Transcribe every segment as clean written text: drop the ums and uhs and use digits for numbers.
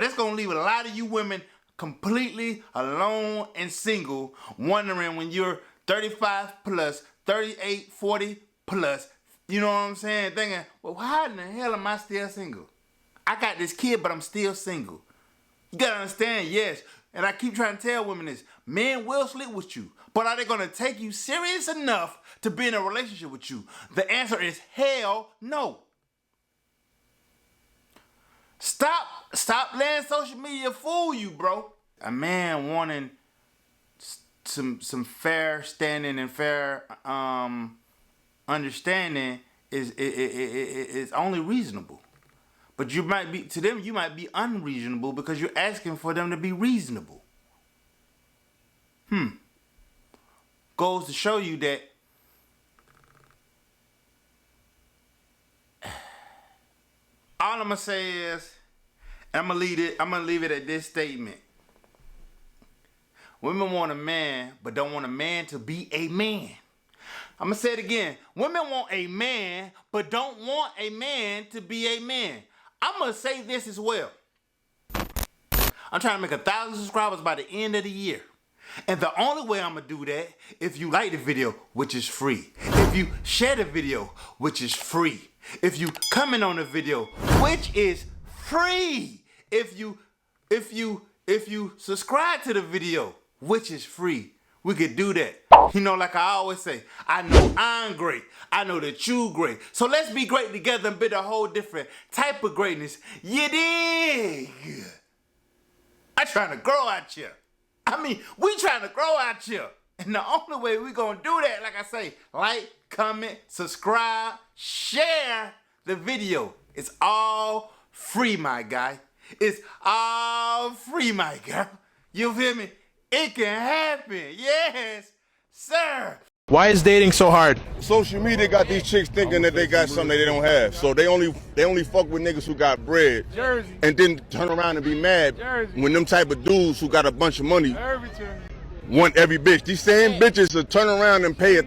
That's gonna leave a lot of you women completely alone and single, wondering when you're 35 plus, 38, 40 plus, you know what I'm saying? Thinking, well, how in the hell am I still single? I got this kid, but I'm still single. You gotta understand, yes, and I keep trying to tell women this, men will sleep with you, but are they gonna take you serious enough to be in a relationship with you? The answer is hell no. Stop letting social media fool you, bro. A man wanting some fair standing and fair understanding is only reasonable. But you might be, to them, you might be unreasonable because you're asking for them to be reasonable. Goes to show you that all I'm gonna say is, I'm gonna leave it at this statement. Women want a man, but don't want a man to be a man. I'm gonna say it again. Women want a man, but don't want a man to be a man. I'm gonna say this as well. I'm trying to make 1,000 subscribers by the end of the year. And the only way I'm gonna do that, if you like the video, which is free. If you share the video, which is free. If you comment on the video, which is free. If you subscribe to the video, which is free. We could do that. You know, like I always say, I know I'm great. I know that you great. So let's be great together and build a whole different type of greatness. You dig? I'm trying to grow out here. I mean, we trying to grow out here. And the only way we gonna do that, like I say, like, comment, subscribe, share the video. It's all free, my guy. It's all free, my girl. You feel me? It can happen. Yes, sir. Why is dating so hard? Social media got these chicks thinking that they got something that they don't have. So they only fuck with niggas who got bread. Jersey. And then turn around and be mad Jersey. when them type of dudes who got a bunch of money want every bitch. These same bitches will turn around and pay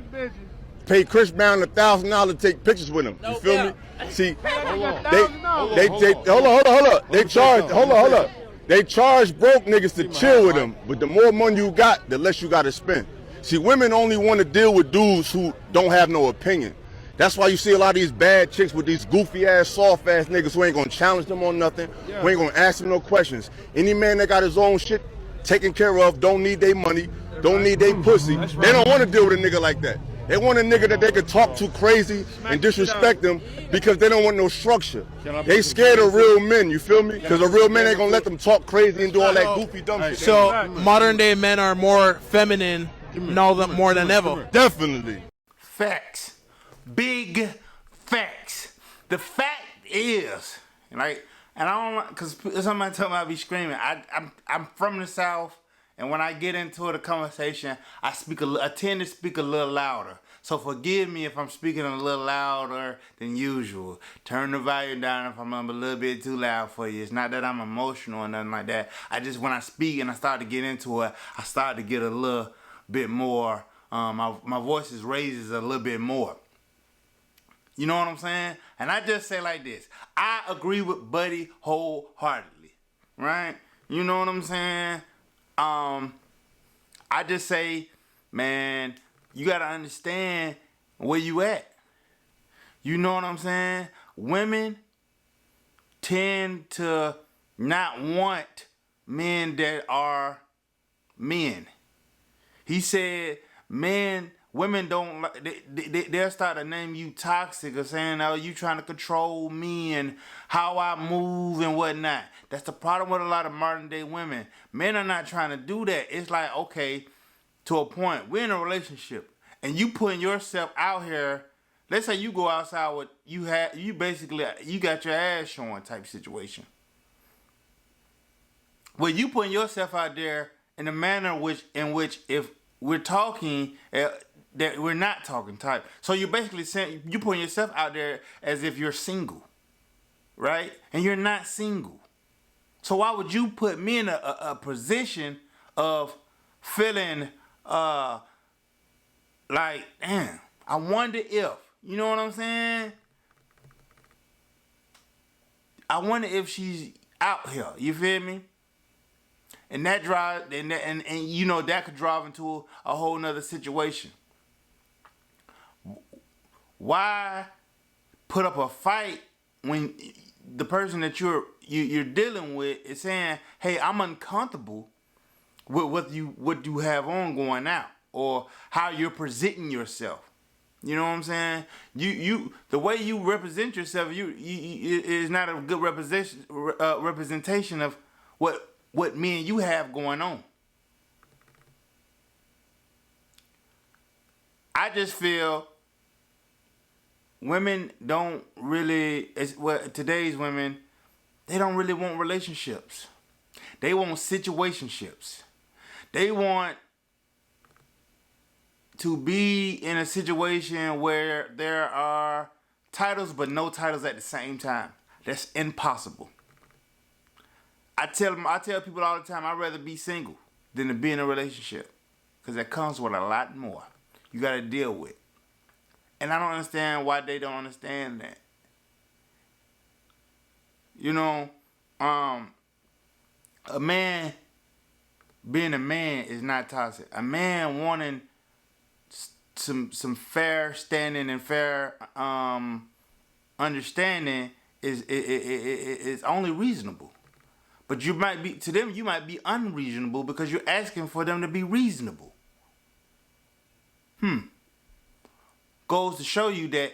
Chris Brown $1,000 to take pictures with him. You feel me? See, hold on. They charge broke niggas to chill with them. But the more money you got, the less you got to spend. See, women only want to deal with dudes who don't have no opinion. That's why you see a lot of these bad chicks with these goofy ass, soft ass niggas who ain't gonna challenge them on nothing, who ain't gonna ask them no questions. Any man that got his own shit taken care of, don't need their money, don't need their pussy. They don't want to deal with a nigga like that. They want a nigga that they could talk to crazy and disrespect them because they don't want no structure. They scared of real men, you feel me? Because a real man ain't gonna let them talk crazy and do all that goofy dumb shit. So modern day men are more feminine now more than ever. Definitely. Facts. Big facts. The fact is, like, and I don't, because somebody told me I be screaming. I'm from the South, and when I get into the conversation, I tend to speak a little louder. So forgive me if I'm speaking a little louder than usual. Turn the volume down if I'm a little bit too loud for you. It's not that I'm emotional or nothing like that. I just, when I speak and I start to get into it, I start to get a little bit more, my voice is raises a little bit more. You know what I'm saying? And I just say like this. I agree with Buddy wholeheartedly, right? You know what I'm saying? I just say, man, you got to understand where you at. You know what I'm saying? Women tend to not want men that are men. He said, women don't like, they'll start to name you toxic or saying, oh, you trying to control me and how I move and whatnot. That's the problem with a lot of modern day women. Men are not trying to do that. It's like, okay, to a point, we're in a relationship and you putting yourself out here. Let's say you go outside with, you got your ass showing type situation. Well, you putting yourself out there in a manner in which if we're talking, that we're not talking type. So you're basically saying, you putting yourself out there as if you're single, right? And you're not single. So why would you put me in a position of feeling like, damn, I wonder if, you know what I'm saying? I wonder if out here. You feel me? And that drive, and you know, that could drive into a whole nother situation. Why put up a fight when the person that you're dealing with is saying, "Hey, I'm uncomfortable with what you have on going out, or how you're presenting yourself." You know what I'm saying? You the way you represent yourself, you is not a good representation of what me and you have going on. I just feel women don't really, today's women, they don't really want relationships. They want situationships. They want to be in a situation where there are titles but no titles at the same time. That's impossible. I tell people all the time, I'd rather be single than to be in a relationship, because that comes with a lot more you got to deal with. And I don't understand why they don't understand that. You know, a man being a man is not toxic. A man wanting some fair standing and fair understanding is only reasonable. But you might be, to them, you might be unreasonable because you're asking for them to be reasonable. Goes to show you that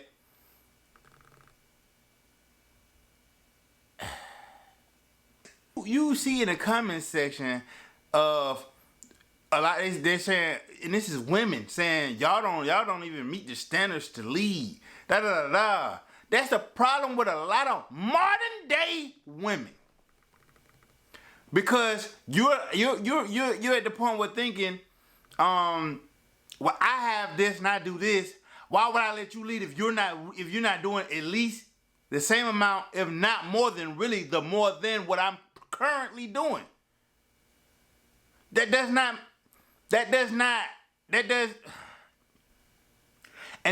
you see in the comment section of a lot, they're saying, and this is women saying, y'all don't even meet the standards to lead. Da da da da. That's the problem with a lot of modern day women. Because you're at the point where thinking, well, I have this and I do this. Why would I let you lead if you're not doing at least the same amount, if not more than what I'm currently doing? And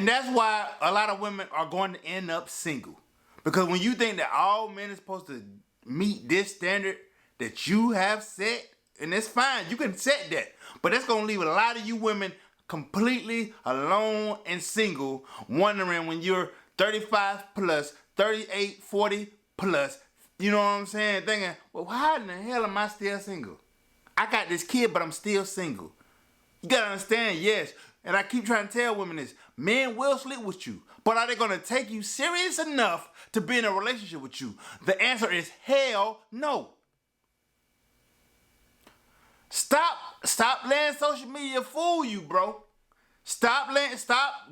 that's why a lot of women are going to end up single. Because when you think that all men are supposed to meet this standard that you have set, and it's fine, you can set that, but that's going to leave a lot of you women completely alone and single, wondering when you're 35 plus, 38, 40 plus, you know what I'm saying, thinking, well, why in the hell am I still single? I got this kid, but I'm still single. You gotta understand, yes, and I keep trying to tell women this, men will sleep with you, but are they gonna take you serious enough to be in a relationship with you? The answer is hell no. Stop letting social media fool you, bro. Stop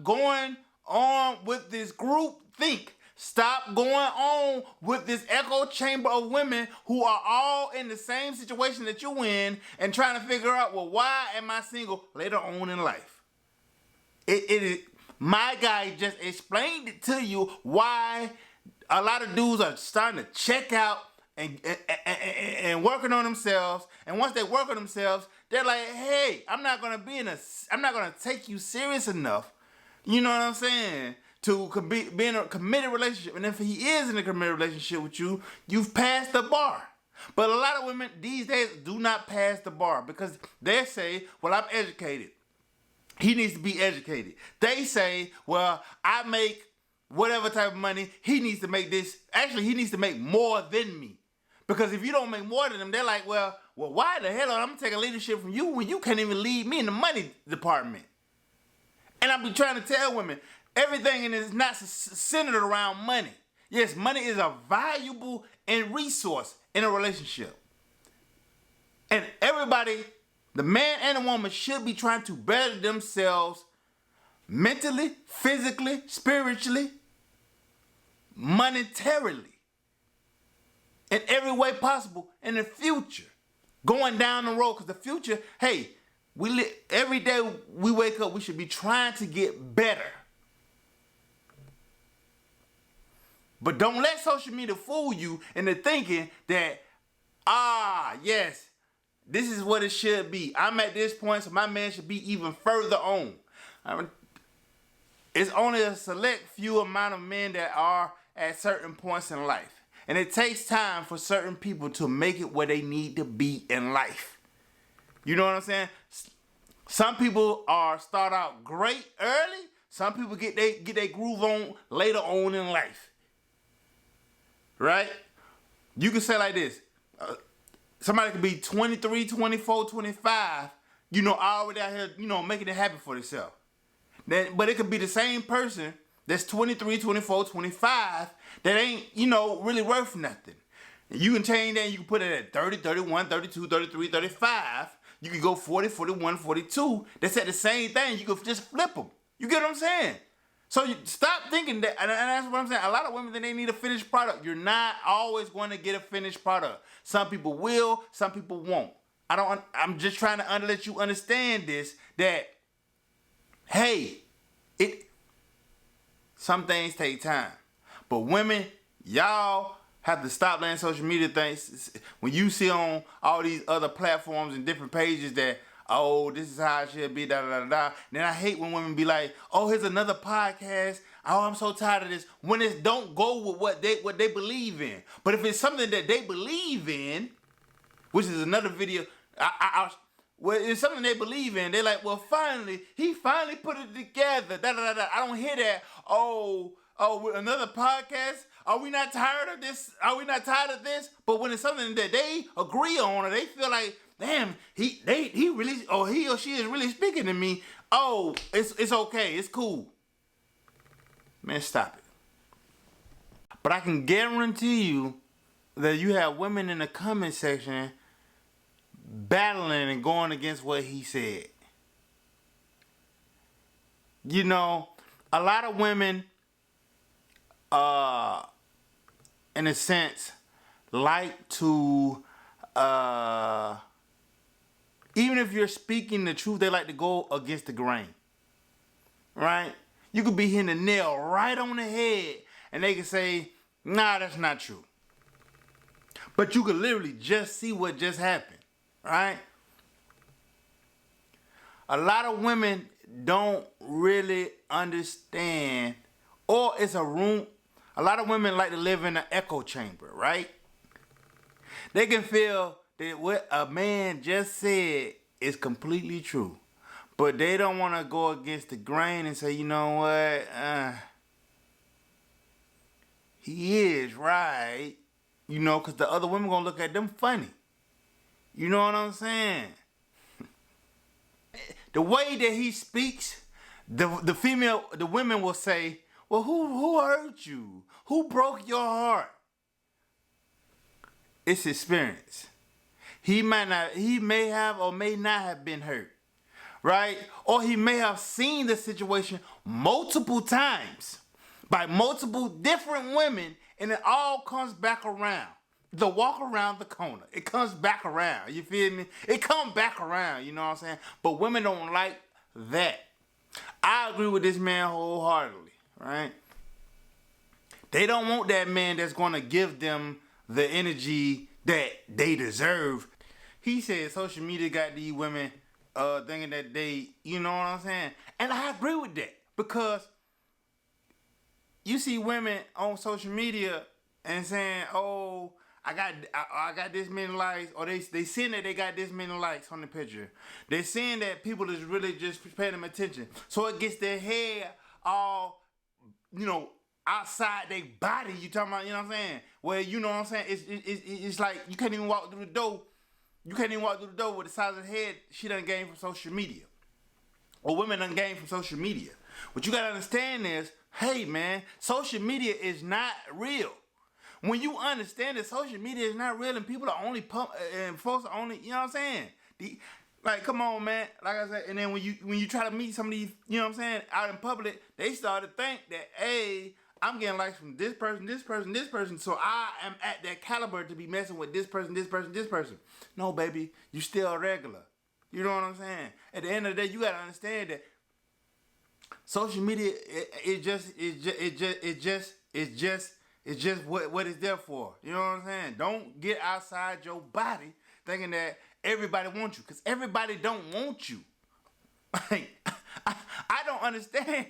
going on with this group think. Stop going on with this echo chamber of women who are all in the same situation that you're in and trying to figure out, well, why am I single later on in life? It is, my guy just explained it to you why a lot of dudes are starting to check out and working on themselves. And once they work on themselves, they're like, hey, I'm not gonna take you serious enough. You know what I'm saying? To be in a committed relationship. And if he is in a committed relationship with you, you've passed the bar. But a lot of women these days do not pass the bar because they say, well, I'm educated. He needs to be educated. They say, well, I make whatever type of money. He needs to make this. Actually, he needs to make more than me. Because if you don't make more than them, they're like, well, why the hell am I taking leadership from you when you can't even lead me in the money department? And I be trying to tell women, everything is not centered around money. Yes, money is a valuable and resource in a relationship. And everybody, the man and the woman, should be trying to better themselves mentally, physically, spiritually, monetarily, in every way possible in the future. Going down the road, because the future, hey, every day we wake up, we should be trying to get better. But don't let social media fool you into thinking that, yes, this is what it should be. I'm at this point, so my man should be even further on. It's only a select few amount of men that are at certain points in life. And it takes time for certain people to make it where they need to be in life. You know what I'm saying? Some people start out great early. Some people get their groove on later on in life. Right? You can say like this. Somebody could be 23, 24, 25, already out here, making it happen for themselves. But it could be the same person that's 23, 24, 25 that ain't, really worth nothing. And you can change that and you can put it at 30, 31, 32, 33, 35. You can go 40, 41, 42. That's at the same thing. You can just flip them. You get what I'm saying? So you stop thinking that, and that's what I'm saying. A lot of women think they need a finished product. You're not always going to get a finished product. Some people will, some people won't. I'm just trying to let you understand this, that, hey, some things take time. But women, y'all have to stop letting social media things. When you see on all these other platforms and different pages that, oh, this is how it should be, da da da da. Then I hate when women be like, oh, here's another podcast. Oh, I'm so tired of this. When it don't go with what they believe in. But if it's something that they believe in, which is another video, well, it's something they believe in. They're like, well, he finally put it together. Da da da da. I don't hear that. Oh, another podcast. Are we not tired of this? Are we not tired of this? But when it's something that they agree on, or they feel like, damn, he really, or he or she is really speaking to me. Oh, it's okay, it's cool. Man, stop it. But I can guarantee you that you have women in the comment section battling and going against what he said. A lot of women, in a sense, like to, even if you're speaking the truth, they like to go against the grain. Right? You could be hitting the nail right on the head, and they can say, nah, that's not true. But you could literally just see what just happened. Right? A lot of women don't really understand, or it's a room. A lot of women like to live in an echo chamber, right? They can feel that what a man just said is completely true, but they don't want to go against the grain and say, you know what, he is right, because the other women gonna look at them funny. You know what I'm saying? The way that he speaks, the women will say, well, who hurt you? Who broke your heart? It's experience. He may have or may not have been hurt, right? Or he may have seen the situation multiple times by multiple different women, and it all comes back around. The walk around the corner. It comes back around. You feel me? It comes back around, you know what I'm saying? But women don't like that. I agree with this man wholeheartedly, right? They don't want that man that's going to give them the energy that they deserve. He said social media got these women thinking that they, you know what I'm saying? And I agree with that, because you see women on social media and saying, oh, I got this many likes, or they saying that they got this many likes on the picture. They're saying that people is really just paying them attention. So it gets their head all, outside their body. You talking about, you know what I'm saying? Well, you know what I'm saying? It's like you can't even walk through the door. You can't even walk through the door with the size of the head she done gained from social media. Or women done gained from social media. What you gotta understand is, hey man, social media is not real. When you understand that social media is not real and people are only and folks are only, you know what I'm saying? Like, come on, man. Like I said, and then when you try to meet some of these, you know what I'm saying, out in public, they start to think that, hey, I'm getting likes from this person, this person, this person, so I am at that caliber to be messing with this person, this person, this person. No, baby, you still a regular. You know what I'm saying? At the end of the day, you gotta understand that social media, it's just what it's there for. You know what I'm saying? Don't get outside your body thinking that everybody wants you, because everybody don't want you. I don't understand.